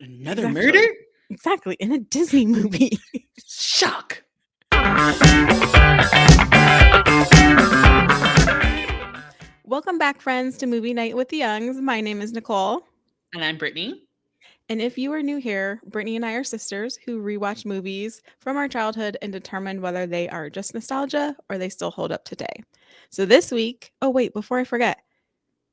Another murder? Exactly. Exactly. In a Disney movie. Shock. Welcome back, friends, to Movie Night with the Youngs. My name is Nicole. And I'm Brittany. And if you are new here, Brittany and I are sisters who rewatch movies from our childhood and determine whether they are just nostalgia or they still hold up today. So this week, oh, wait, before I forget.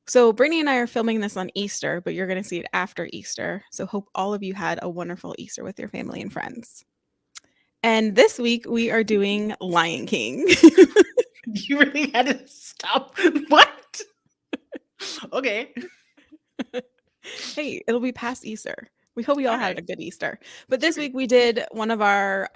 So Brittany and I are filming this on Easter, but you're going to see it after Easter. So hope all of you had a wonderful Easter with your family and friends. And this week we are doing Lion King. You really had to stop. What? Okay. Hey, it'll be past Easter. We hope we all had Alright. a good Easter. But this week we did one of our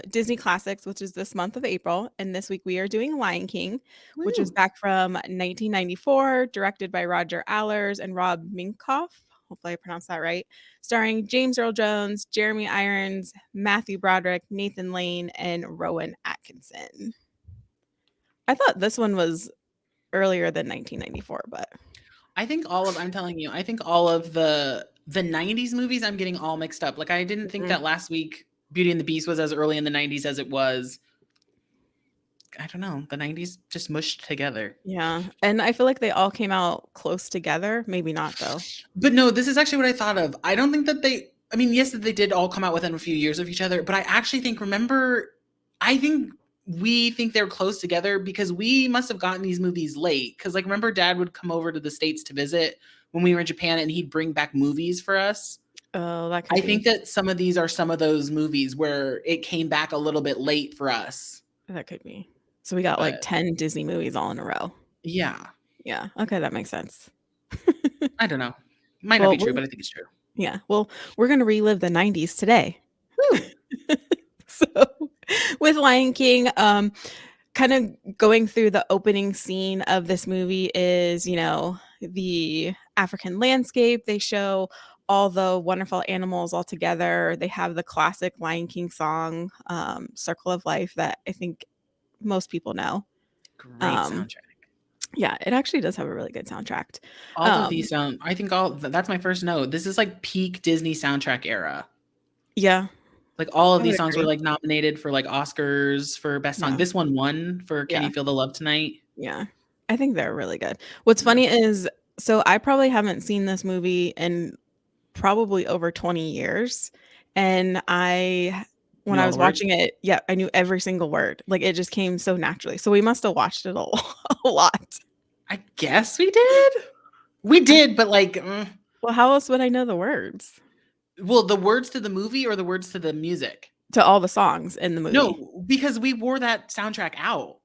Disney classics, which is this month of April. And this week we are doing Lion King, which is Woo. back from 1994, directed by Roger Allers and Rob Minkoff. Hopefully I pronounced that right. Starring James Earl Jones, Jeremy Irons, Matthew Broderick, Nathan Lane, and Rowan Atkinson. I thought this one was earlier than 1994, but I'm telling you, I think all of the 90s movies I'm getting all mixed up. Like I didn't think that last week Beauty and the Beast was as early in the 90s as it was. I don't know. The 90s just mushed together. yeah. And I feel like they all came out close together. Maybe not, though. But no, this is actually what I thought of. I don't think that yes, that they did all come out within a few years of each other, but I actually think, I think we think they're close together because we must have gotten these movies late. Because, like, remember Dad would come over to the States to visit when we were in Japan and he'd bring back movies for us. Oh, that could I be. think that some of these are some of those movies where it came back a little bit late for us. That could be. So we got like But 10 Disney movies all in a row. yeah, Yeah. Okay, that makes sense. I don't know. Might not Well, be true, but I think it's true. yeah. Well, we're going to relive the 90s today. Woo. So with Lion King, kind of going through the opening scene of this movie is, the African landscape. They show all the wonderful animals all together. They have the classic Lion King song, Circle of Life, that I think most people know. Great Um, soundtrack. yeah, it actually does have a really good soundtrack. All of these sound. I think that's my first note. This is like peak Disney soundtrack era. Yeah, Like all of I would these songs were agree. like nominated for like Oscars for best song. Yeah, This one won for Can yeah, You Feel the Love Tonight? yeah. I think they're really good. What's Yeah. funny is, so I probably haven't seen this movie in probably over 20 years. And when You know I all was the words? watching it, yeah, I knew every single word. Like it just came so naturally. So we must have watched it a lot. I guess we did. We I, did, but like, well, how else would I know the words well, the words to the movie or the words to the music? to all the songs in the movie? No, because we wore that soundtrack out.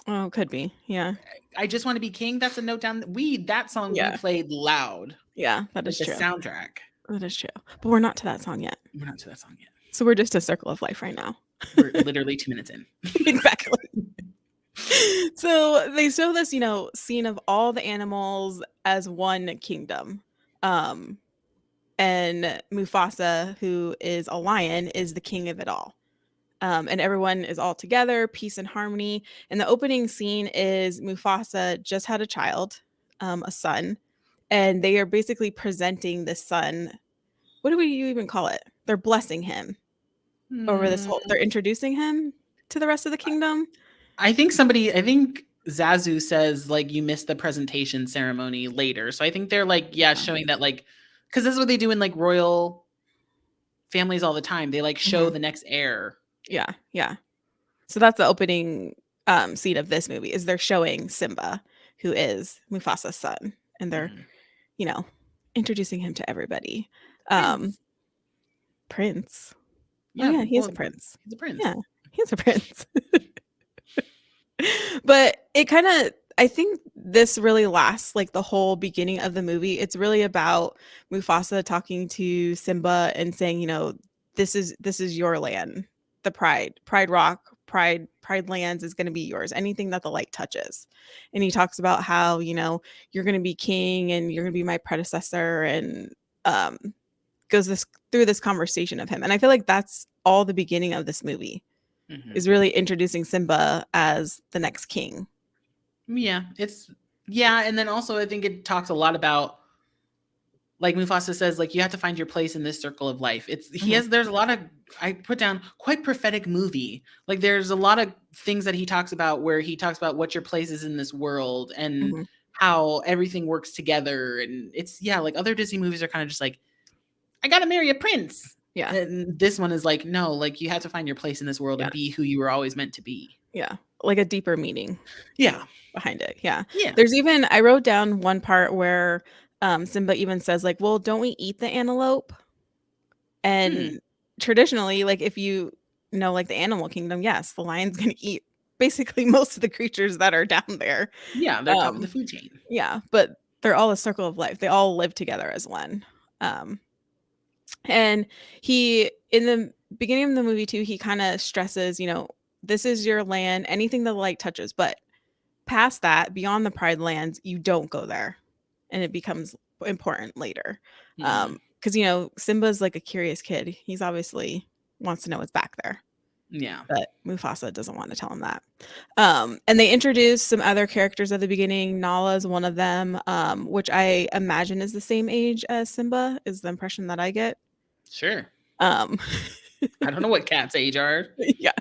Oh, could be. Yeah. I Just Want to Be King. That's a note down. That song we Yeah. played loud, Yeah, that like is the true. soundtrack. That is true. But we're not to that song yet. We're not to that song yet. So we're just a circle of life right now. We're literally 2 minutes in. Exactly. So they show this, scene of all the animals as one kingdom. And Mufasa, who is a lion, is the king of it all. And everyone is all together, peace and harmony. And the opening scene is Mufasa just had a child, a son, and they are basically presenting the son. What do you even call it? They're blessing him over this whole. Hmm. They're introducing him to the rest of the kingdom. I think Zazu says like you missed the presentation ceremony later. So I think they're like, yeah, showing that like, because that's what they do in like royal families all the time. They like show Mhm. the next heir. Yeah, yeah. So that's the opening scene of this movie is they're showing Simba, who is Mufasa's son, and they're, Mhm. you know, introducing him to everybody. Prince. Prince. Oh Yeah, yeah, he is well, a prince. he's a prince. Yeah, he's a prince. But it kind of, I think this really lasts like the whole beginning of the movie. It's really about Mufasa talking to Simba and saying, this is your land, the Pride Rock, Pride Lands is going to be yours. Anything that the light touches. And he talks about how, you're going to be king and you're going to be my predecessor, and um goes this through this conversation of him. And I feel like that's all the beginning of this movie Mhm. is really introducing Simba as the next king. Yeah, and then also I think it talks a lot about like Mufasa says, like, you have to find your place in this circle of life. Mhm, There's a lot of, I put down, quite prophetic movie. Like, there's a lot of things that he talks about where he talks about what your place is in this world and mhm. how everything works together. And it's, yeah, like other Disney movies are kind of just like, I gotta marry a prince. Yeah, And this one is like, no, like you have to find your place in this world yeah, and be who you were always meant to be. yeah. Like a deeper meaning Yeah. behind it, yeah. Yeah. There's even I wrote down one part where, Simba even says, like, "Well, don't we eat the antelope?" Hmm. And traditionally, like, if you know, like, the animal kingdom, yes, the lion's gonna eat basically most of the creatures that are down there. Yeah, they're top of the Um, food chain. yeah, but they're all a circle of life. They all live together as one. Um, and he in the beginning of the movie too, he kinda stresses, "This is your land, anything the light touches, but past that, beyond the Pride lands, you don't go there." And it becomes important later. Hmm. 'Cause, Simba's like a curious kid. He's obviously wants to know what's back there, Yeah. but Mufasa doesn't want to tell him that. And they introduce some other characters at the beginning. Nala is one of them, which I imagine is the same age as Simba, is the impression that I get. Sure. Um, I don't know what cats' age are. yeah.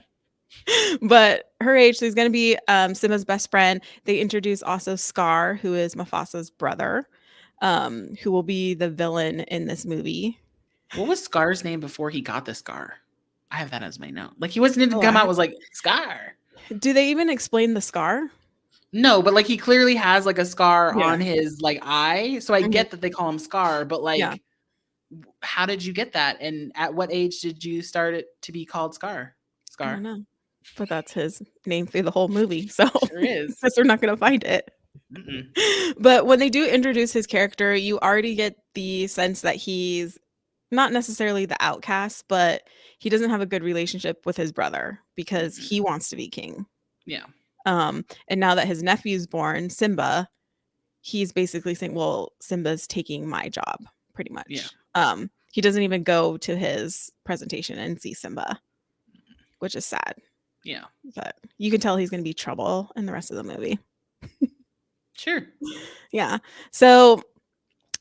But her age, so he's gonna be, Simba's best friend. They introduce also Scar, who is Mufasa's brother, who will be the villain in this movie. What was Scar's name before he got the scar? I have that as my note. Like he wasn't to Oh, come out was like Scar. do they even explain the scar? No, but like he clearly has like a scar Yeah. on his like eye. So I Mhm. get that they call him Scar, but Yeah. like how did you get that? And at what age did you start it to be called Scar? I don't Scar. know, but that's his name through the whole movie, so Sure is. guess we're not gonna find it. Mm-mm. But when they do introduce his character, you already get the sense that he's not necessarily the outcast, but he doesn't have a good relationship with his brother because Mm-mm. he wants to be king. Yeah. And now that his nephew's born, Simba, he's basically saying, "Well, Simba's taking my job," pretty Yeah. much. He doesn't even go to his presentation and see Simba, which is sad, Yeah. but you can tell he's gonna be trouble in the rest of the movie. Sure. Yeah. So,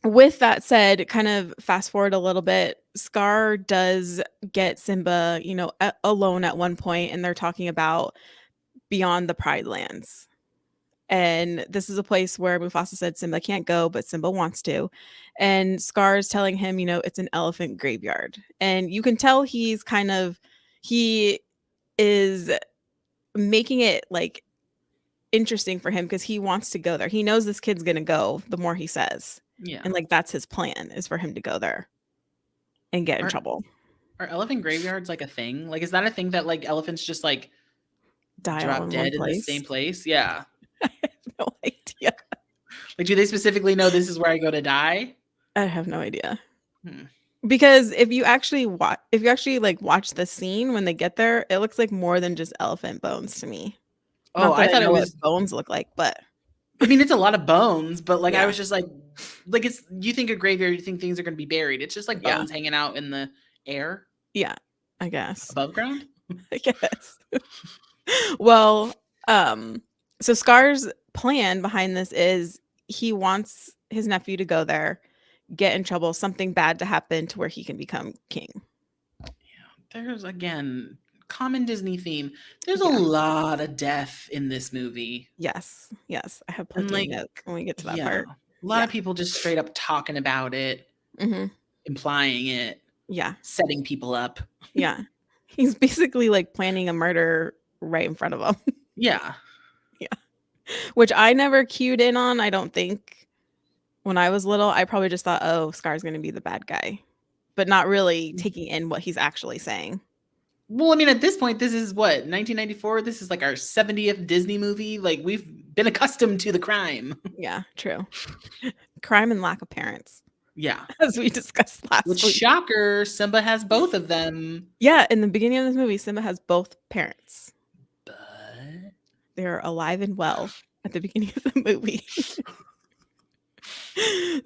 with that said, kind of fast forward a little bit, Scar does get Simba, alone at one point, and they're talking about beyond the Pride Lands. And this is a place where Mufasa said Simba can't go, but Simba wants to. And Scar's telling him, it's an elephant graveyard. And you can tell he is making it like interesting for him because he wants to go there. He knows this kid's gonna go the more he says. Yeah. And like that's his plan is for him to go there and get in Are trouble. are elephant graveyards like a thing? Like is that a thing that like elephants just like Die all drop in one dead in the place. same place? Yeah. I have no idea. Like do they specifically know this is where I go to die? I have no idea. Hmm. Because if you actually, like, watch the scene when they get there, it looks like more than just elephant bones to me. Oh, Not that I I thought it know what was, bones look like, but I mean, it's a lot of bones, but like I yeah, was just like it's you think a graveyard, you think things are gonna be buried. It's just like yeah, bones hanging out in the air yeah, I guess. above ground. I guess. Well, so Scar's plan behind this is he wants his nephew to go there, get in trouble, something bad to happen to where he can become king. There's again common Disney theme. There's a Yeah. lot of death in this movie. Yes, yes, I have And plenty of like, notes when we get to that yeah, part. a lot Yeah. of people just straight up talking about it, Mhm. implying it, Yeah. setting people up. Yeah. He's basically, like, planning a murder right in front of him. Yeah. Yeah. Which I never cued in on, I don't think. When I was little, I probably just thought, "Oh, Scar's gonna be the bad guy," but not really taking in what he's actually saying. Well, I mean, at this point, this is what, 1994? This is like our 70th Disney movie. Like, we've been accustomed to the crime. Yeah, true. Crime and lack of parents, Yeah. as we discussed Which, last week. shocker, Simba has both of them. Yeah, in the beginning of this movie, Simba has both parents. But. They're alive and well at the beginning of the movie.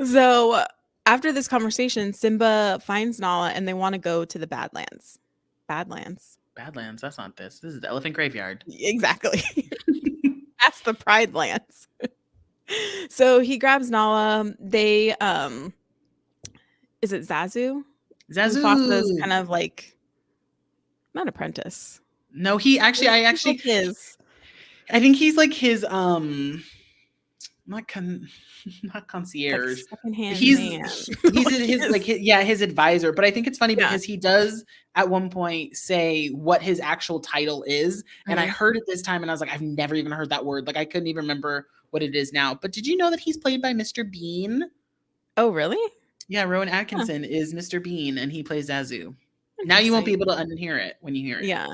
So, after this conversation, Simba finds Nala and they wanna go to the Badlands. Badlands. Badlands, that's not this. This is the Elephant Graveyard. Exactly. That's the Pride Lands. So he grabs Nala. They is it Zazu? Mufasa's Zazu. kind of like not apprentice. No, he actually. He's like his I think he's like his not not like concierge. secondhand He's man. he's Like his like his his advisor. But I think it's funny yeah. because he does at one point say what his actual title is, and I Mhm. heard it this time, and I was like, I've never even heard that word. Like I couldn't even remember what it is now. But did you know that he's played by Mr. Bean? Oh, really? Yeah, Rowan Huh, Atkinson is Mr. Bean, and he plays Zazu. Now you won't be interesting. able to unhear it when you hear it. Yeah.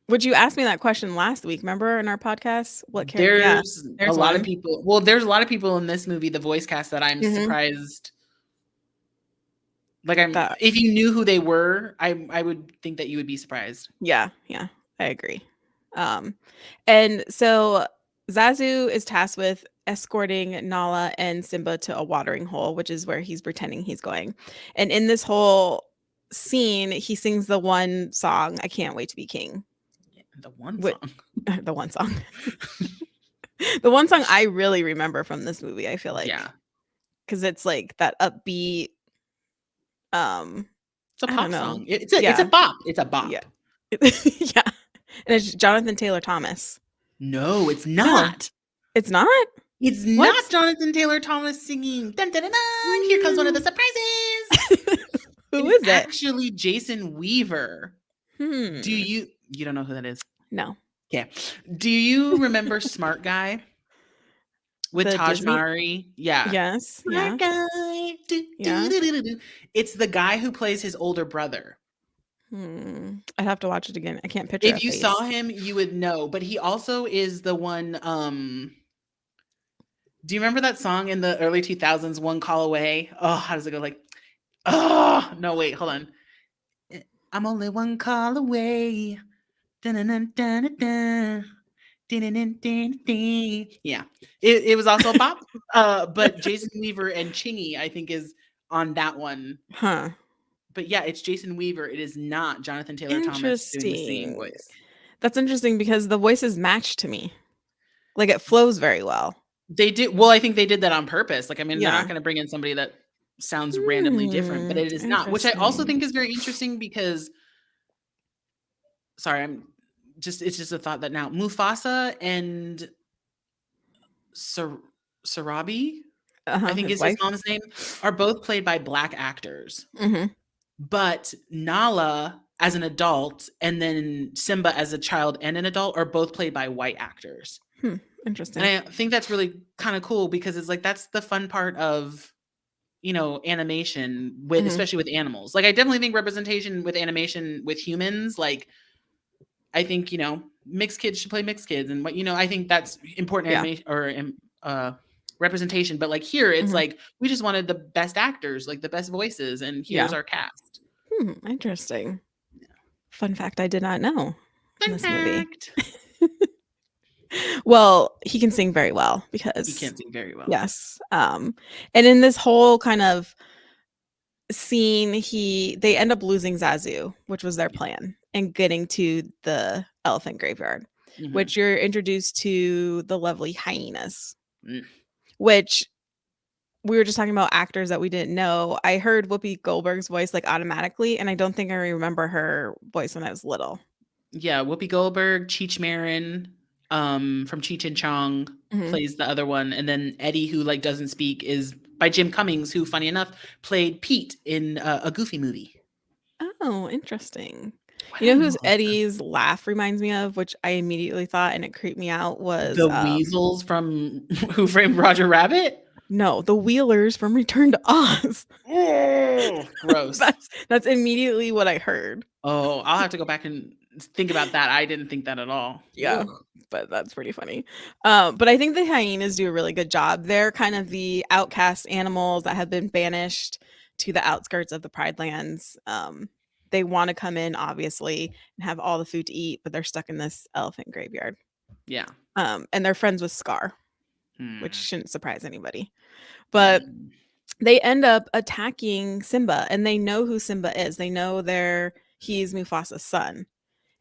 Would you ask me that question last week? Remember in our podcast? What character? Yeah, There's a there's lot of one. people. Well, there's a lot of people in this movie, the voice cast, that I'm Mhm. surprised. Like I'm, That if you knew who they were, I would think that you would be surprised. yeah, yeah, I agree. Um, and so Zazu is tasked with escorting Nala and Simba to a watering hole, which is where he's pretending he's going. And in this whole scene, he sings the one song, "I Can't Wait to Be King." The one Wh- song. the one song. The one song I really remember from this movie, I feel Yeah, like, because it's like that upbeat, um, it's a I don't pop know. song. It's a Yeah. bop. It's a Yeah. bop. Yeah. And it's Jonathan Taylor Thomas. No, it's No, not. it's not? It's What? not Jonathan Taylor Thomas singing. Dun, dun, dun, dun, here comes one of the Mm. surprises. It Who is is it? actually Jason Weaver. Do Hmm. you don't know who that is? No. Okay. Do you remember Smart Guy with The Taj Disney? Mahari? Yeah. Yes. Smart Yeah. Guy. Do, do, Yeah. do, do, do, do. It's the guy who plays his older brother. Hmm. I'd have to watch it again. I can't picture a If you saw face. him, you would know, but he also is the one do you remember that song in the early 2000s, One Call Away? Oh, how does it go? Like, oh, no, wait, hold on. I'm only one call away. Dun-dun-dun-dun-dun. Dun-dun-dun-dun-dun. Yeah. It was also a bop. But Jason Weaver and Chingy, I think, is on that one. Huh. But yeah, it's Jason Weaver. It is not Jonathan Taylor Thomas doing the singing Interesting. voice. That's interesting because the voices match to me. Like it flows very well. They did well, I think they did that on purpose. Like, I mean, they're not Yeah. gonna bring in somebody that sounds randomly different, but Hmm. it is not, which I also Interesting. think is very interesting because sorry, it's just a thought that now Mufasa and Sar Sarabi, I Uh-huh. think His is his wife. mom's name, are both played by Black actors. Mhm. But Nala as an adult and then Simba as a child and an adult are both played by white actors. Hmm. And Interesting. I think that's really kind of cool because it's like that's the fun part of animation with Mhm. especially with animals. Like I definitely think representation with animation with humans, like I think, mixed kids should play mixed kids and what I think that's important Yeah. animation or representation. But like here it's Mhm. like we just wanted the best actors, like the best voices, and here's Yeah. our cast. Hmm. Interesting. Fun fact I did not know in Fun this movie. fact. Well, he can sing very well He because can't sing very well. yes. And in this whole kind of scene, they end up losing Zazu, which was their Yeah. plan, and getting to the elephant graveyard, Hmm. which you're introduced to the lovely hyenas, Mm. which we were just talking about actors that we didn't know. I heard Whoopi Goldberg's voice like automatically, and I don't think I remember her voice when I was little. Yeah, Whoopi Goldberg, Cheech Marin, from Cheech and Chong Mhm. plays the other one, and then Eddie, who like doesn't speak, is by Jim Cummings, who, funny enough, played Pete in a Goofy movie. Oh, interesting. Why You do I know know whose all this? Eddie's laugh reminds me of, which I immediately thought and it creeped me out was The Weasels from Who Framed Roger Rabbit. no, the Wheelers from Return to Oz. Oh, gross. That's immediately what I heard. Oh, I'll have to go back and think about that. I didn't think that at all. Yeah, Ugh. but that's pretty funny. But I think the hyenas do a really good job. They're kind of the outcast animals that have been banished to the outskirts of the Pride Lands. They want to come in, obviously, and have all the food to eat, but they're stuck in this elephant graveyard. Yeah. And they're friends with Scar, which Hmm. shouldn't surprise anybody. But Mm. they end up attacking Simba, and they know who Simba is. They know he's Mufasa's son,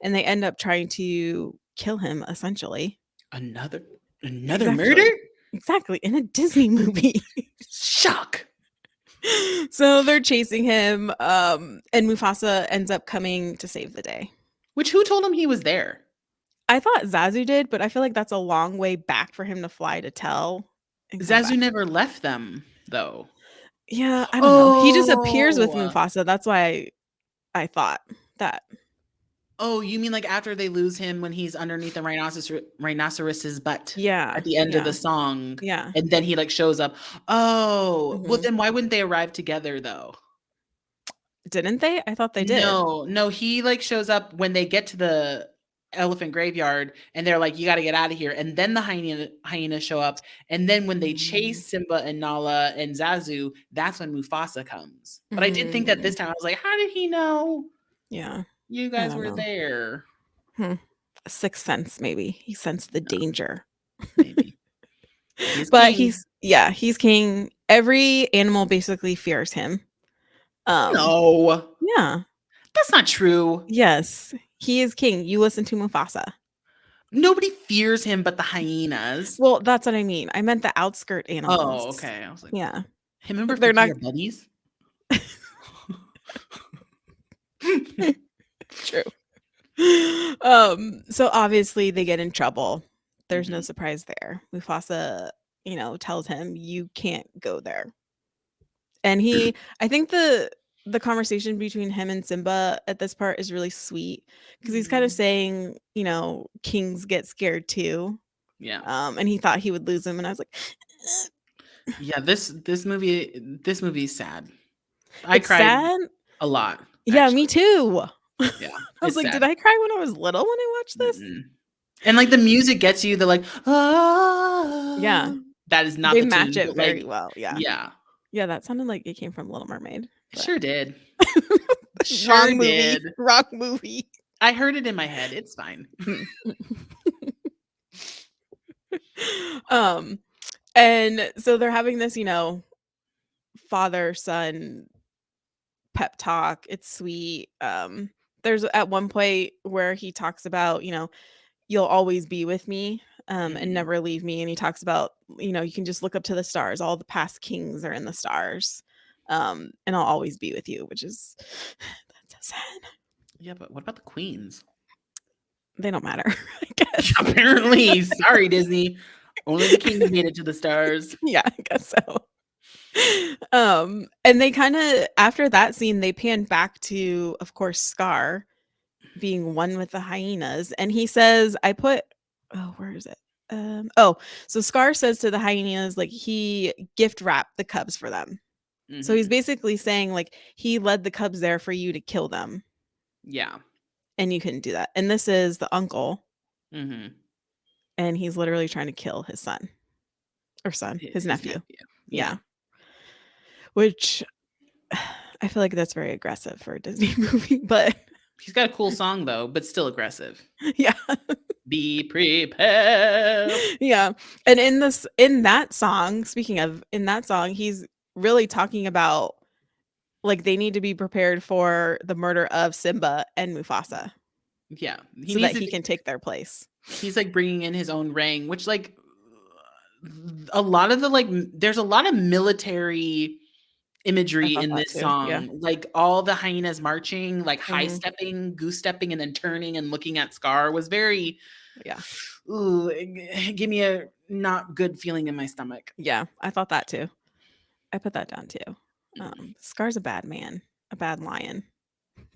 and they end up trying to kill him essentially. Another another murder? Exactly. Exactly, in a Disney movie. Shock. So they're chasing him, and Mufasa ends up coming to save the day. Which who told him he was there? I thought Zazu did, but I feel like that's a long way back for him to fly to tell and come Zazu back. never left them though. Yeah, I don't know. He just appears with Oh. Mufasa. That's why I thought that. Oh, you mean like after they lose him when he's underneath the rhinoceros's butt Yeah, at the end of the yeah, song, yeah. and then he like shows up. Oh, well Mhm. then why wouldn't they arrive together though? Didn't they? I thought they did. No, no, he like shows up when they get to the elephant graveyard and they're like, you got to get out of here. And then the hyenas show up. And then when they Mm, chase Simba and Nala and Zazu, that's when Mufasa comes. But I did think that this mm, time I was like, how did he know yeah, you I guys don't were know. there? Hmm. A sixth sense, maybe. He sensed the No, danger. maybe. He is But king. he's king. Every animal basically fears him. Um, No, yeah. that's not true. Yes. He is king. You listen to Mufasa. Nobody fears him but the hyenas. Well, that's what I mean. I meant the outskirt animals. Oh, okay. I was like, Yeah. hey, remember They're not Fifty Buddies? true. So obviously they get in trouble. There's no Mhm. surprise there. Mufasa, tells him you can't go there. And I think the conversation between him and Simba at this part is really sweet because he's kind of Mm. saying, kings get scared too. Yeah. And he thought he would lose him and I was like, Yeah, this movie is sad. I it's cried sad. a lot, Yeah, me actually. too. I Yeah, was it's like, did sad. I cry when I was little when I watched this? Mm-mm. And, like, the music gets you, the, like, Yeah, "Ah." That is not they the match tune, it but, like, very well. Yeah. yeah, Yeah, that sounded like it came from Little Mermaid, it but sure did. Sure wrong movie, did. wrong movie. I heard it in my head, it's fine. um, and so they're having this, father son pep talk. It's sweet. There's at one point where he talks about, you'll always be with me, and Mhm. never leave me. And he talks about, you can just look up to the stars. All the past kings are in the stars. And I'll always be with you, which is that's so sad. Yeah, but what about the queens? They don't matter, I guess. Apparently, sorry, Disney. Only the kings made it to the stars. Yeah, I guess so. And they kinda after that scene, they pan back to, of course, Scar being one with the hyenas, and he says, where is it? So Scar says to the hyenas, like, he gift wrapped the cubs for them. So he's Mhm. basically saying, like, he led the cubs there for you to kill them, Yeah. and you couldn't do that. And this is the uncle, Mhm. and he's literally trying to kill his His nephew. nephew. Yeah. Yeah, which I feel like that's very aggressive for a Disney movie, but He's got a cool song though, but still aggressive. yeah. Be prepared. Yeah, and in that song, speaking of in that song, he's really talking about, like, they need to be prepared for the murder of Simba and Mufasa Yeah, he so needs that to he be can take their place. he's, like, bringing in his own ring, which, like, a lot of the, like there's a lot of military I imagery thought in that this too, yeah. song, like, all the hyenas marching, like, high Mhm. stepping, goose stepping, and then turning and looking at Scar was very Yeah. ooh, give me a not good feeling in my stomach. Yeah, I thought that too. I put that down too. Mm, Scar's a bad man, a bad lion.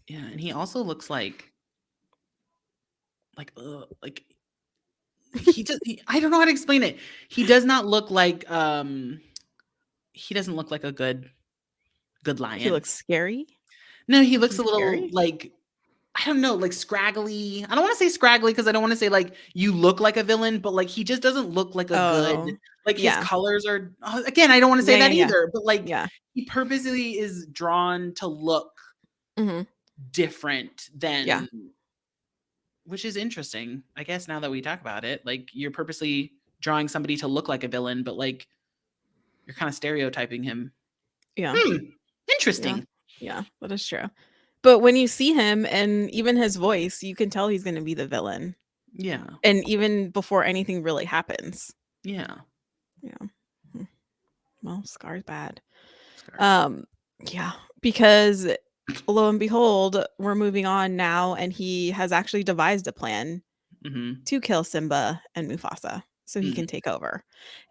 yeah, and he also looks like, ugh, like he just I don't know how to explain it. He does not look like, he doesn't look like a good He lion. looks scary. No, he Is looks he a little, scary? like, I don't know, like, scraggly. I don't wanna say scraggly because I don't wanna say, like, you look like a villain, but, like, he just doesn't look like a good Oh, like, his yeah. colors are again, I don't wanna say Yeah, yeah, that yeah. either, but, like, Yeah. he purposely is drawn to look Mhm. different Yeah. than which is interesting, I guess, now that we talk about it, like, you're purposely drawing somebody to look like a villain, but, like, you're kinda stereotyping him. Yeah. Hmm, Yeah. interesting. Yeah, that is true. But when you see him and even his voice, you can tell he's gonna be the villain, Yeah, and even before anything really happens. yeah. Yeah. Hmm. Well, Scar's bad. Sorry. Um, yeah, because lo and behold, we're moving on now, and he has actually devised a plan Mm-hmm. to kill Simba and Mufasa so he Mm. can take over.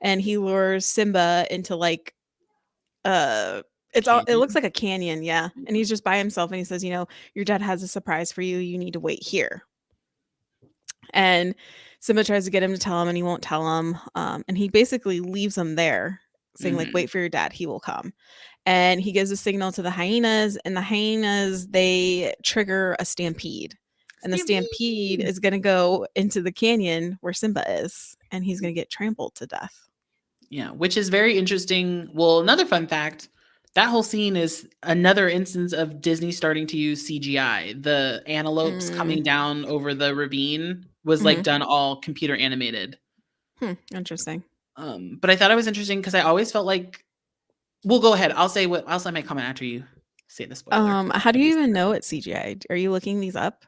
And he lures Simba into like uh it looks Canyon. like a canyon, yeah. And he's just by himself and he says, your dad has a surprise for you. You need to wait here. And Simba tries to get him to tell him and he won't tell him. And he basically leaves him there, saying, like, Mm-hmm. wait for your dad, he will come. And he gives a signal to the hyenas, and the hyenas, they trigger a stampede. And the stampede Stampede. is going to go into the canyon where Simba is, and he's going to get trampled to death. Yeah, which is very interesting. Well, another fun fact, that whole scene is another instance of Disney starting to use CGI. The antelopes Mm. coming down over the ravine was like Hmm. done all computer animated. Interesting. But I thought it was interesting because I always felt like, we'll go ahead. I'll say my comment after you say the spoiler because it's How do gonna be you even spoiler. know it's CGI? Are you looking these up?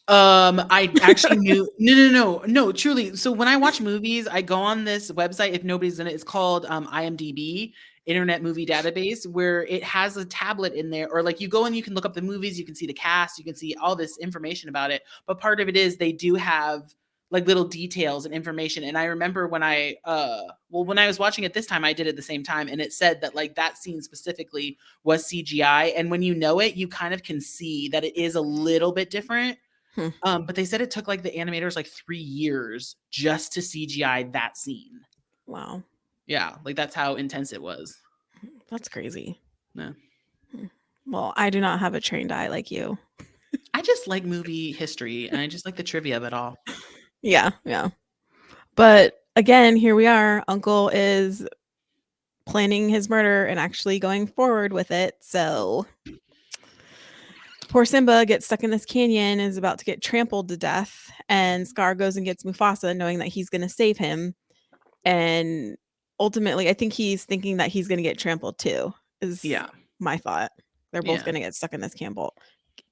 I actually knew no, truly. So when I watch movies, I go on this website, if nobody's in it, it's called IMDb, Internet Movie Database, where it has a tablet in there, or like you go and you can look up the movies, you can see the cast, you can see all this information about it. But part of it is they do have like little details and information. And I remember when when I was watching it this time, I did it at the same time, and it said that like that scene specifically was CGI. And when you know it, you kind of can see that it is a little bit different, Hmm. but they said it took like the animators like 3 years just to CGI that scene. Wow. Yeah, like that's how intense it was. That's crazy. Yeah. Hmm. Well, I do not have a trained eye like you. I just like movie history and I just like the trivia of it all. Yeah, yeah. But again, here we are. Uncle is planning his murder and actually going forward with it. So poor Simba gets stuck in this canyon, is about to get trampled to death, and Scar goes and gets Mufasa, knowing that he's going to save him. And ultimately, I think he's thinking that he's going to get trampled too. Is Yeah. my thought. They're both Yeah. going to get stuck in this Campbell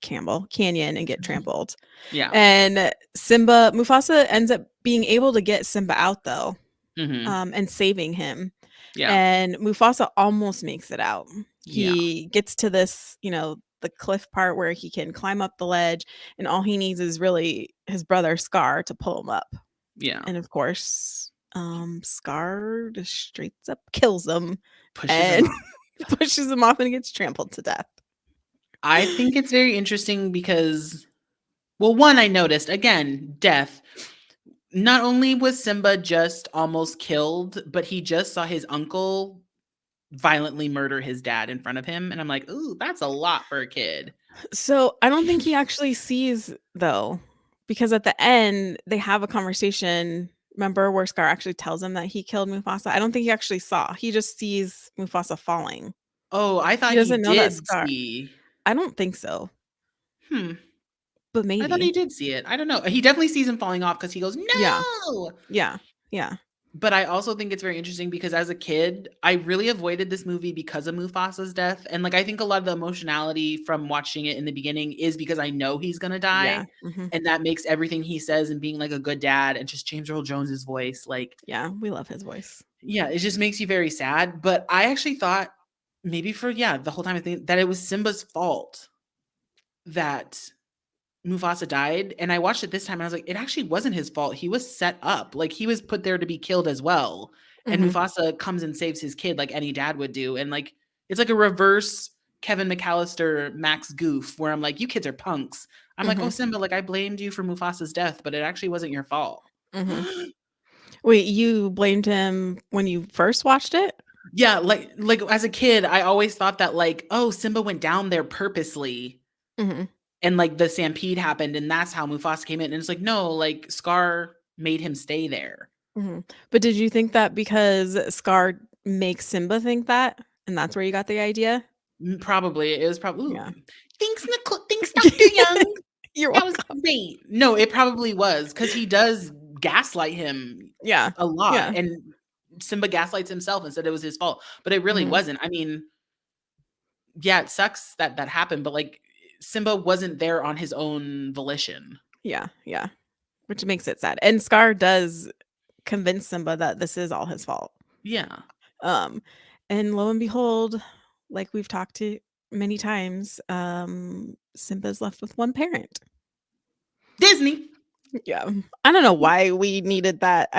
canyon and get trampled. Yeah. And Mufasa ends up being able to get Simba out though, Mhm. and saving him. Yeah. And Mufasa almost makes it out. Yeah. He gets to this, the cliff part where he can climb up the ledge, and all he needs is really his brother Scar to pull him up. Yeah. And of course, Scar just straight up kills him Pushes him and off. pushes him off and gets trampled to death. I think it's very interesting because, well, one, I noticed again, death. Not only was Simba just almost killed, but he just saw his uncle violently murder his dad in front of him, and I'm like, "Ooh, that's a lot for a kid." So I don't think he actually sees though, because at the end they have a conversation. Remember where Scar actually tells him that he killed Mufasa? I don't think he actually saw. He just sees Mufasa falling. Oh, I He thought he doesn't know that did Scar. see. I don't think so, Hmm, but I thought he maybe. did see it. I don't know. He definitely sees him falling off because he goes, Yeah. "No!" Yeah. Yeah. But I also think it's very interesting because as a kid, I really avoided this movie because of Mufasa's death, and, like, I think a lot of the emotionality from watching it in the beginning is because I know he's gonna Yeah. die, Mhm. and that makes everything he says and being, like, a good dad and just James Earl Jones's voice, like, Yeah, we love his voice. yeah, it just makes you very sad, but I actually thought maybe for yeah, the whole time I think that it was Simba's fault that Mufasa died, and I watched it this time and I was like, it actually wasn't his fault. He was set up. Like he was put there to be killed as well. And Mhm. Mufasa comes and saves his kid like any dad would do. And like it's like a reverse Kevin McAllister Max goof where I'm like, you kids are punks. I'm like, oh Mhm. Simba, like I blamed you for Mufasa's death, but it actually wasn't your fault. Mhm. Wait, you blamed him when you first watched it? Yeah, like as a kid, I always thought that like, oh, Simba went down there purposely Mhm. and like the stampede happened and that's how Mufasa came in. And it's like, no, like Scar made him stay there. Mhm. But did you think that because Scar makes Simba think that, and that's where you got the idea? Probably. It was probably, ooh, Yeah. thanks, Nicole, thanks, Dr. Young. You're That was welcome. great. No, it probably was because he does gaslight him Yeah. a lot, Yeah. and Simba gaslights himself and said it was his fault, but it really Mhm. wasn't. I mean, yeah, it sucks that that happened, but like Simba wasn't there on his own volition. Yeah, yeah, which makes it sad, and Scar does convince Simba that this is all his fault. Yeah. Um, and lo and behold, like we've talked to many times, Simba's left with one parent. Disney. Yeah. I don't know why we needed that.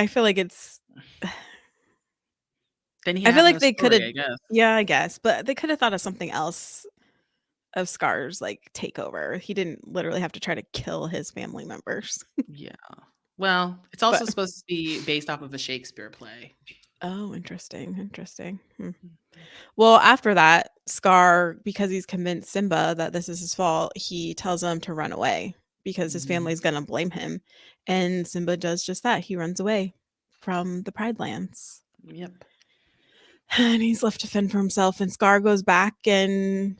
Then he I feel has like no they could have story, I guess. yeah, I guess, but they could have thought of something else of Scar's, like, takeover. He didn't literally have to try to kill his family members. Yeah. Well, it's also But supposed to be based off of a Shakespeare play. oh, interesting, interesting. Hmm. Mhm. Well, after that, Scar, because he's convinced Simba that this is his fault, he tells him to run away because his Mhm. family's gonna blame him. And Simba does just that. He runs away from the Pride Lands. Yep. And he's left to fend for himself. And Scar goes back, and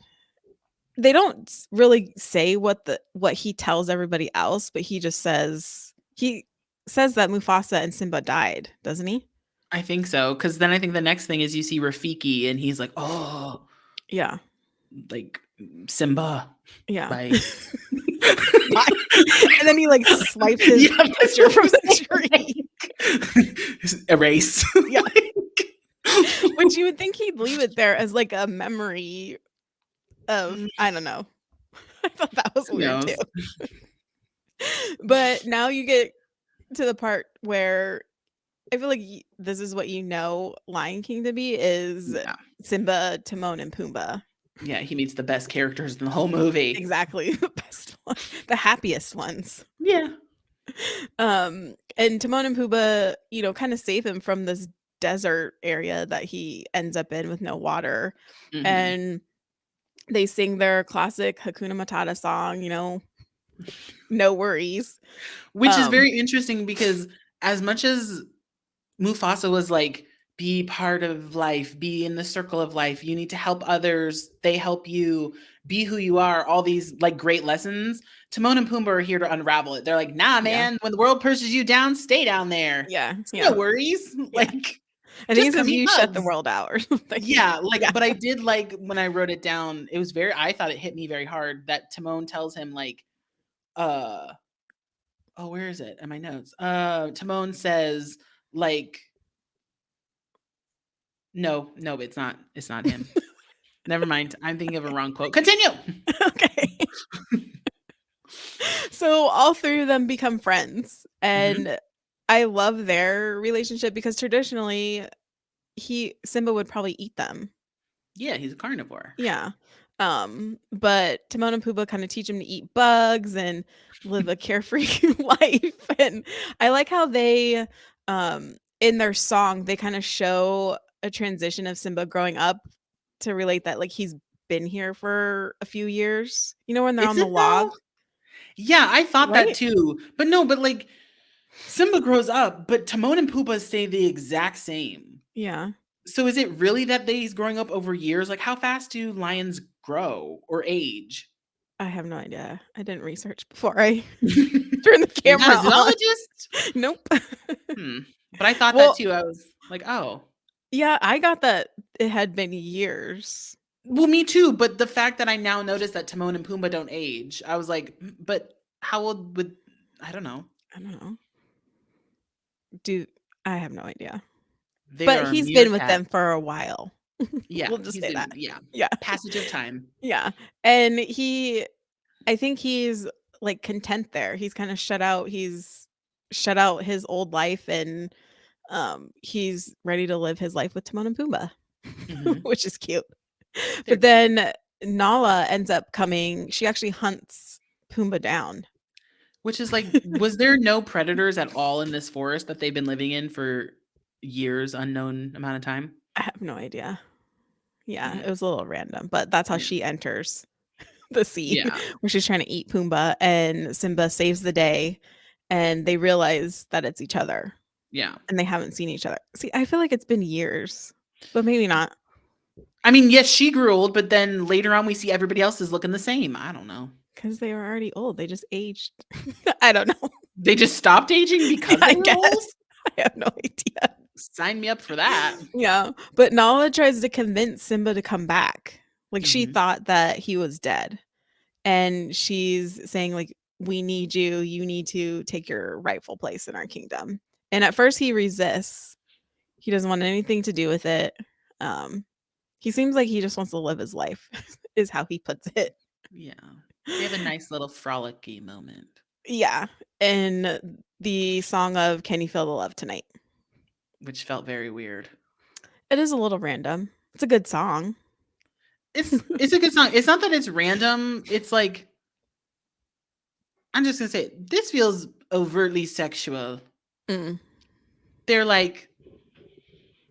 they don't really say what he tells everybody else, but he says that Mufasa and Simba died, doesn't he? I think so, because then I think the next thing is you see Rafiki, and he's like, "Oh, Yeah. like Simba." Yeah. Bye. Bye. And then he, like, swipes his Yeah, that's picture what from I'm the tree. saying. Erase. Yeah. Like Which you would think he'd leave it there as, like, a memory of I don't know. I thought that was who weird too. knows? But now you get to the part where I feel like this is what Lion King to be is Yeah. Simba, Timon, and Pumbaa. Yeah, he meets the best characters in the whole movie. Exactly. The best one, the happiest ones. Yeah. And Timon and Pumbaa, kind of save him from this desert area that he ends up in with no water. Mhm. And they sing their classic Hakuna Matata song, no worries. Which is Um, very interesting because as much as Mufasa was like, "Be part of life, be in the circle of life, you need to help others, they help you, be who you are," all these, like, great lessons, Timon and Pumbaa are here to unravel it. They're like, "Nah, yeah, man, when the world pushes you down, stay down there. yeah, It's yeah, no worries, yeah. like, I think just it come says eat you shut the bugs." world out or something. Yeah, like, Yeah. but I did like when I wrote it down, it was very I thought it hit me very hard that Timon tells him, like, uh oh, where is it in my notes? Timon says, like, no, no, it's not him. Never mind. I'm thinking of a wrong quote. Continue. Okay. So all three of them become friends, Mhm. and I love their relationship because traditionally he Simba would probably eat them. Yeah, he's a carnivore. Yeah. But Timon and Pumbaa kind of teach him to eat bugs and live a carefree life. And I like how they in their song they kind of show a transition of Simba growing up to relate that like he's been here for a few years. You know when they're Is on the it log, though? Yeah, I thought that right? too. But no, but like Simba grows up, but Timon and Pumbaa stay the exact same. Yeah. So is it really that he's growing up over years? Like how fast do lions grow or age? I have no idea. I didn't research before I turned the You're not camera a on. zoologist? Nope. Hmm. But I thought that Well, too. I was like, "Oh." yeah, I got that it had been years. Well, me too, but the fact that I now notice that Timon and Pumbaa don't age, I was like, but how old would I don't know. I don't know. Do I have no idea. They But are he's been with them meerkats. for a while. Yeah, We'll just he's say been that. yeah. Yeah. Passage of time. Yeah. And I think he's, like, content there. He's shut out his old life and, he's ready to live his life with Timon and Pumbaa, Mhm. which is cute. They're But cute. then Nala ends up coming she actually hunts Pumbaa down. Which is like, was there no predators at all in this forest that they've been living in for years, unknown amount of time? I have no idea. Yeah, Hmm. it was a little random, but that's how Yeah. she enters the scene Yeah. where she's trying to eat Pumbaa and Simba saves the day and they realize that it's each other Yeah. and they haven't seen each other. See, I feel like it's been years, but maybe not I mean, yes, she grew old, but then later on we see everybody else is looking the same. I don't know. because they were already old. They just aged. I don't know. They just stopped aging Yeah, because I they were old? guess. I have no idea. Sign me up for that. Yeah, but Nala tries to convince Simba to come back. Like she Mhm. thought that he was dead. And she's saying like we need you, you need to take your rightful place in our kingdom. And at first he resists. He doesn't want anything to do with it. Um He seems like he just wants to live his life, is how he puts it. Yeah. They have a nice little frolicky moment, Yeah, and the song of "Can You Feel the Love Tonight." which felt very weird. It is a little random. It's a good song. It's a good song. It's not that it's random. It's like I'm just gonna say this feels overtly sexual. Mm. They're like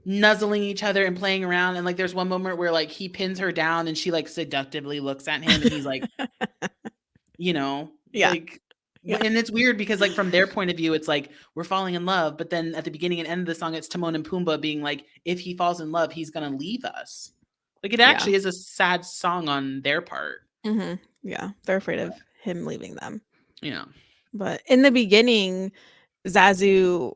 nuzzling each other and playing around, and like there's one moment where like he pins her down and she like seductively looks at him, and he's like, you know, Yeah, like yeah, and it's weird because like from their point of view, it's like we're falling in love, but then at the beginning and end of the song, it's Timon and Pumbaa being like, if he falls in love, he's gonna leave us. Like it yeah. actually is a sad song on their part. Mhm. Yeah, they're afraid of him leaving them. You know. But in the beginning, Zazu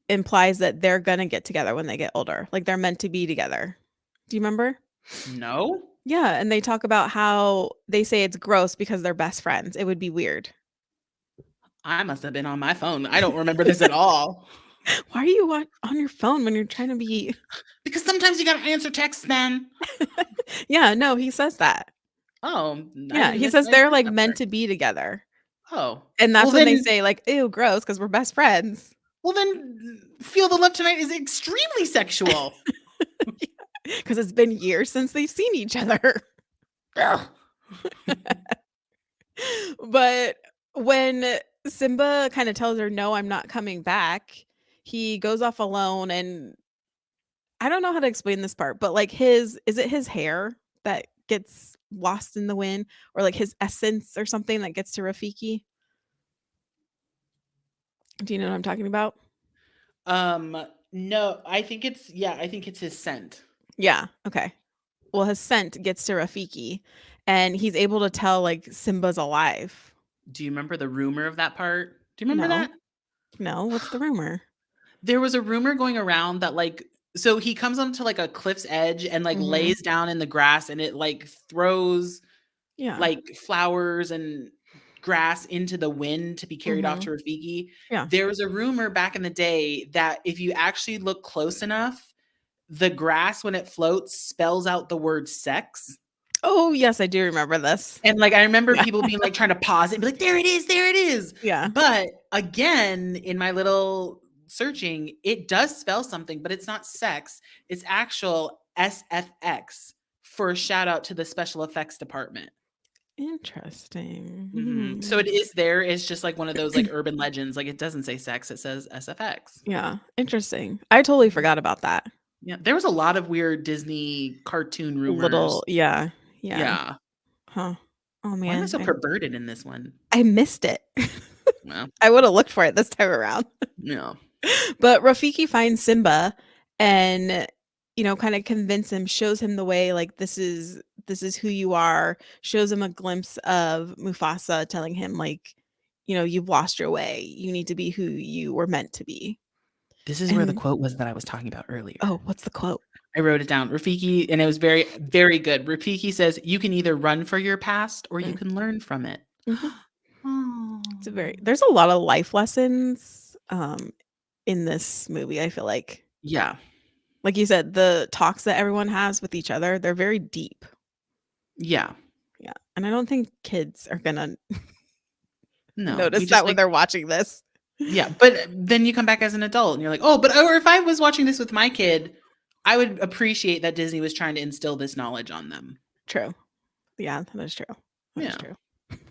implies that they're gonna get together when they get older, like, they're meant to be together. Do you remember? No? Yeah, and they talk about how they say it's gross because they're best friends. It would be weird. I must have been on my phone. I don't remember this at all. Why are you on your phone when you're trying to be Because sometimes you gotta answer texts, man. Yeah, no, he says that. Oh, Yeah, he says I they're, missed like, that meant part. to be together, Oh. and Well that's when they then say, like, "Ew, gross, because 'cause we're best friends." Feel the Love Tonight is extremely sexual. Because it's been years since they've seen each other. Ugh. But when Simba kinda tells her, "No, I'm not coming back," he goes off alone, and I don't know how to explain this part, but, like, his is it his hair that gets lost in the wind or, like, his essence or something that gets to Rafiki? Do you know what I'm talking about? No, I think it's yeah, I think it's his scent. Yeah, okay. Well, his scent gets to Rafiki, and he's able to tell, like, Simba's alive. Do you remember the rumor of that part? Do you remember No. that? No, what's the rumor? There was a rumor going around that like so he comes onto like a cliff's edge and like Mhm. lays down in the grass and it like throws Yeah. like flowers and grass into the wind to be carried off to Mhm. Rafiki. Yeah. There was a rumor back in the day that if you actually look close enough, the grass when it floats spells out the word sex. Oh, yes, I do remember this. And, like, I remember Yeah. people being, like, trying to pause it and be like, "There it is, there it is." Yeah. But, again, in my little searching, it does spell something, but it's not sex. It's actual SFX for a shout out to the special effects department. Interesting. Mhm. So Hmm. it is there, it's just, like, one of those, like, urban legends, like, it doesn't say sex, it says SFX. Yeah, interesting. I totally Mhm. forgot about that. Yeah, there was a lot of weird Disney cartoon rumors. Little yeah, yeah. Yeah. Huh. Oh, Why am I man. so perverted in this one? I missed it. Well, I woulda looked for it this time around. no. But Rafiki finds Simba and, kinda convince him, shows him the way, like, "This is who you are," shows him a glimpse of Mufasa telling him, like, "You've lost your way. You need to be who you were meant to be." This is where the And quote was that I was talking about earlier. oh, what's the quote? I wrote it down. Rafiki, and it was very, very good. Rafiki says, "You can either run for your past or you Mm, can learn from it." mhm. It's a very Oh. there's a lot of life lessons, in this movie, I feel like. Yeah. Like you said, the talks that everyone has with each other, they're very deep. Yeah. Yeah, and I don't think kids are gonna No, we notice just that when like they're watching this. yeah, but then you come back as an adult and you're like, "Oh, but or if I was watching this with my kid, I would appreciate that Disney was trying to instill this knowledge on them." True. Yeah, that is true. That is Yeah. true.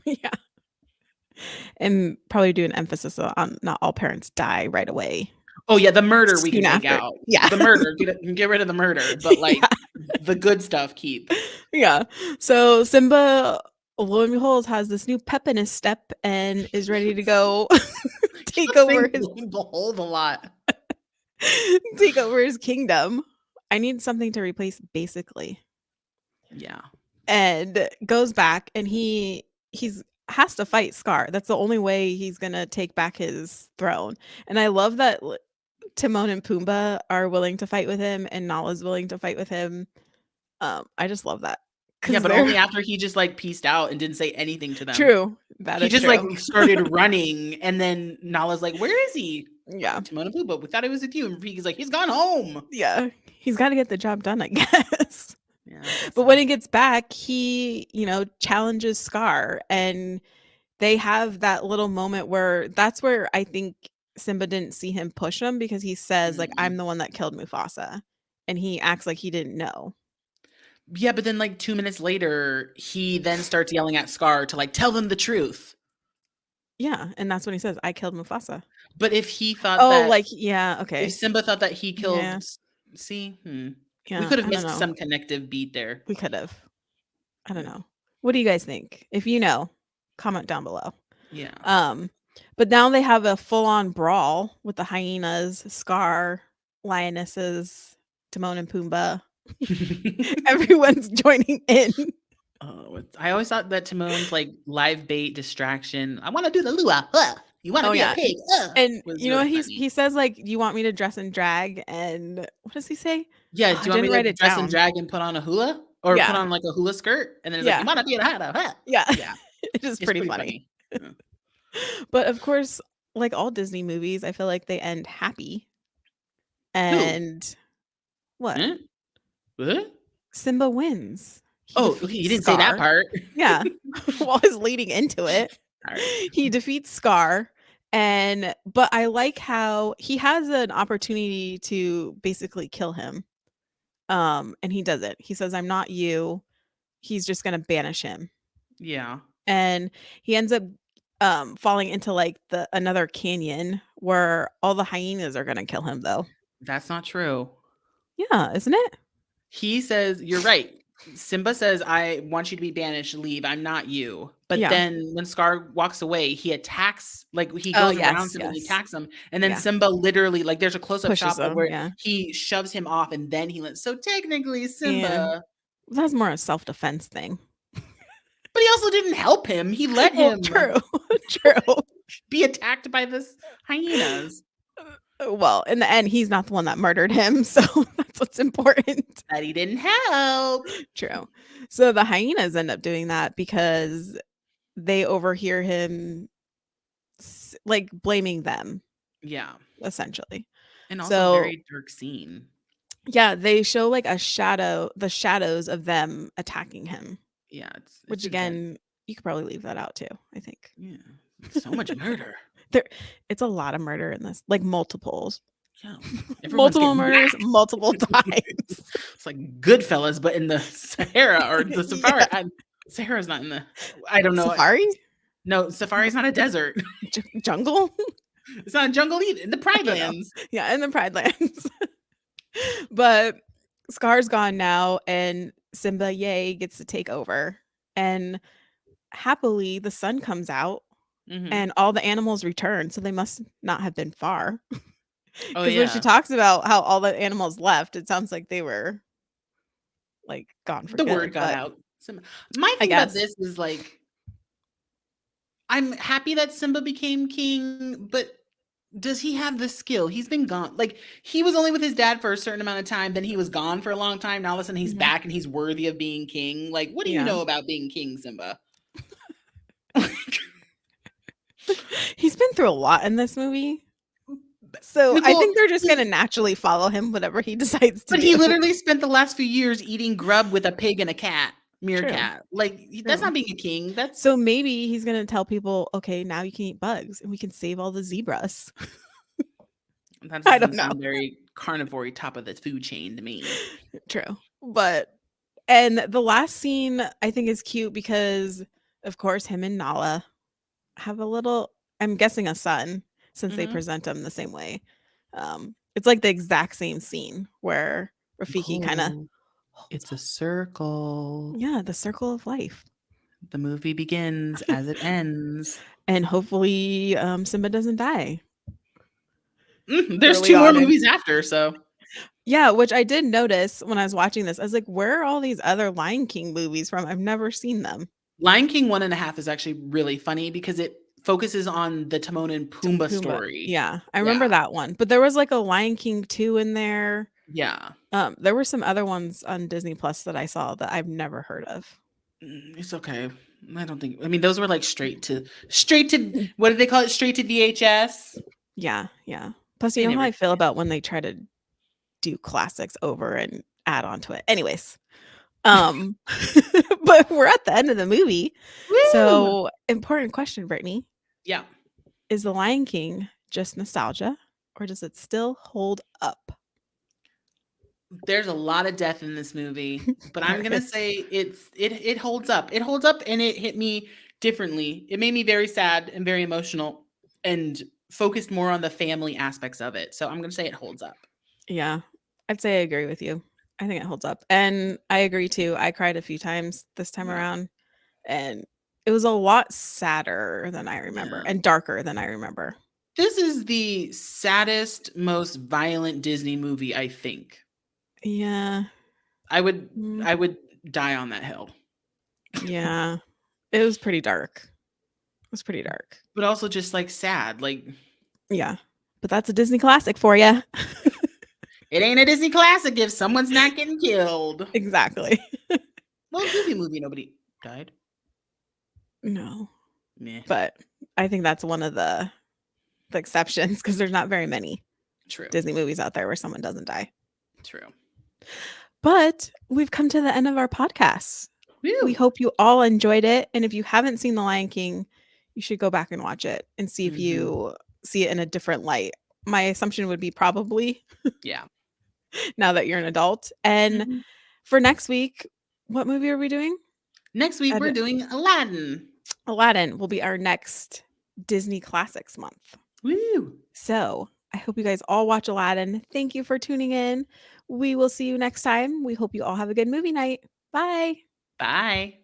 Yeah, and probably do an emphasis on not all parents die right away. Oh, yeah, the murder we can Soon take after. out. Yeah. The murder, get rid of the murder, but, like, Yeah, the good stuff keep. yeah. So Simba, lo and behold, has this new pep in his step and is ready to go take Keep over saying his behold a lot. take over his kingdom. I need something to replace basically. Yeah. And goes back and he's has to fight Scar. That's the only way he's gonna take back his throne. And I love that Timon and Pumbaa are willing to fight with him and Nala's willing to fight with him. I just love that Yeah, because but they're only after he just, like, peaced out and didn't say anything to them. true. That He is just, like, true. started running, and then Nala's like, "Where is he?" Yeah. "Timon and Pumbaa, we thought it was with you," and Rafiki's like, "He's gone home." Yeah. He's gotta get the job done, I guess. Yeah, I guess But when so. he gets back, he, challenges Scar, and they have that little moment where that's where I think Simba didn't see him push him, because he says, like, Mm. "I'm the one that killed Mufasa." And he acts like he didn't know. Yeah, but then like 2 minutes later, he then starts yelling at Scar to like tell them the truth. Yeah, and that's when he says, "I killed Mufasa." But if he thought Oh, that, like, yeah, if okay. Simba thought that he killed, Yeah, see, we yeah, could have I don't missed know. some connective beat there. We could've. I don't Yeah. know. What do you guys think? If you know, comment down below. Yeah. Um, but now they have a full-on brawl with the hyenas, Scar, lionesses, Timon and Pumbaa. Everyone's joining in. Oh, I always thought that Timon's like live bait distraction. I want to do the lua. You want to Oh, be a yeah. pig? And Was you know really what funny. he says, like, "Do you want me to dress in drag?" And what does he say? Yeah. Oh, Do I you want me didn't to write it dress in down. drag and put on a hula or put Yeah, on like a hula skirt? And then it's like, you yeah, want to be a hada? Huh? yeah. Yeah. It is It's pretty pretty funny. funny. Yeah. But, of course, like all Disney movies, I feel like they end happy. Who? And what? Huh? What? Simba wins. He Oh, okay. You defeats didn't say that Scar. part. Yeah. While he's leading into it, All right. he defeats Scar, but I like how he has an opportunity to basically kill him, and he doesn't. He says, "I'm not you." He's just gonna banish him, Yeah. and he ends up, falling into, like, the another canyon where all the hyenas are gonna kill him, though. That's not true. Yeah, isn't it? He says, "You're right." Simba says, "I want you to be banished, leave. I'm not you." But Yeah. then when Scar walks away, he attacks, like he Oh, goes around yes, Simba and he yes. attacks him. And then Yeah. Simba literally, like there's a close-up Pushes shot of him, where yeah, he shoves him off and then he lets. So technically and Simba, that's more a self-defense thing. but he also didn't help him. He let Well, him true, true. be attacked by this hyenas Well, in the end, he's not the one that murdered him, so that's what's important. that he didn't help. True. So the hyenas end up doing that because they overhear him like, blaming them, Yeah. essentially. And also So, very dark scene. yeah, they show, like, the shadows of them attacking him, Yeah, it's which, intense. again, you could probably leave that out too, I think. Yeah. So much murder. There it's a lot of murder in this, like, multiples. Yeah. Everyone's Multiple getting murders, whacked. multiple times. It's like Goodfellas, but in the Sahara or the Safari. Yeah. Sahara's not in the. I don't know. Safari? No, Safari's not a desert. Jungle? It's not a jungle either. In the I Pride don't know. Lands. Yeah, in the Pride Lands. But Scar's gone now, and Simba, yay, gets to take over. And happily, the sun comes out Hmm. and all the animals return, so they must not have been far. Oh Because when she yeah, talks about how all the animals left, it sounds like they were, like, gone for the word good, got but out. My I thing about guess. this is like, I'm happy that Simba became king, but does he have the skill? He's been gone. Like he was only with his dad for a certain amount of time, then he was gone for a long time. Now all of a sudden he's Mhm. back and he's worthy of being king. Like, what do you Yeah. know about being king, Simba? He's been through a lot in this movie, so I Nicole, think they're just gonna naturally follow him, whatever he decides to but do. he literally spent the last few years eating grub with a pig and a cat, True, meerkat. Like that's true. not being a king. That's So maybe he's gonna tell people, "Okay, now you can eat bugs, and we can save all the zebras." that I don't doesn't know. sound very carnivore top of the food chain to me. True. But and the last scene I think is cute because, of course, him and Nala have a little, I'm guessing, a son, since they Hmm. present him the same way. It's like the exact same scene where Rafiki kinda Nicole, holds it's a up. circle. Yeah, the circle of life. The movie begins as it ends. And hopefully, Simba doesn't die There's early two more on in. movies after, so Yeah, which I did notice when I was watching this. I was like, "Where are all these other Lion King movies from? I've never seen them." Lion King 1.5 is actually really funny because it focuses on the Timon and Tim Pumbaa Pumbaa. story. Yeah, I remember Yeah. that one, but there was, like, a Lion King 2 in there. Yeah. There were some other ones on Disney Plus that I saw that I've never heard of. It's okay. I don't think, I mean, those were like straight to Mm. what did they call it? Straight to VHS? Yeah, yeah. Plus, you They know how never I feel hit. about when they try to do classics over and add on to it. Anyways, Um, but we're at the end of the movie. Woo! So, important question, Brittany. Yeah. Is The Lion King just nostalgia or does it still hold up? There's a lot of death in this movie, but I'm There gonna is. say it holds up. It holds up, and it hit me differently. It made me very sad and very emotional, and focused more on the family aspects of it. So I'm gonna say it holds up. Yeah. I'd say I agree with you. I think it holds up. And I agree too. I cried a few times this time Yeah, around and it was a lot sadder than I remember yeah. and darker than I remember. This is the saddest, most violent Disney movie, I think. Yeah. I would Mm, I would die on that hill. yeah. It was pretty dark. It was pretty dark. But also just like sad. Like Yeah. But that's a Disney classic for you. it ain't a Disney classic if someone's not getting killed. Exactly. Well, Goofy movie, nobody died. No. Meh. But I think that's one of the exceptions because there's not very many True. Disney movies out there where someone doesn't die. True. But we've come to the end of our podcast. We Woo. hope you all enjoyed it. And if you haven't seen The Lion King, you should go back and watch it and see if Mhm. you see it in a different light. My assumption would be probably Yeah. now that you're an adult. And Mhm. for next week, what movie are we doing? Next week we're Ad- doing Aladdin. Aladdin will be our next Disney Classics month. Woo. So I hope you guys all watch Aladdin. Thank you for tuning in. We will see you next time. We hope you all have a good movie night. Bye. Bye.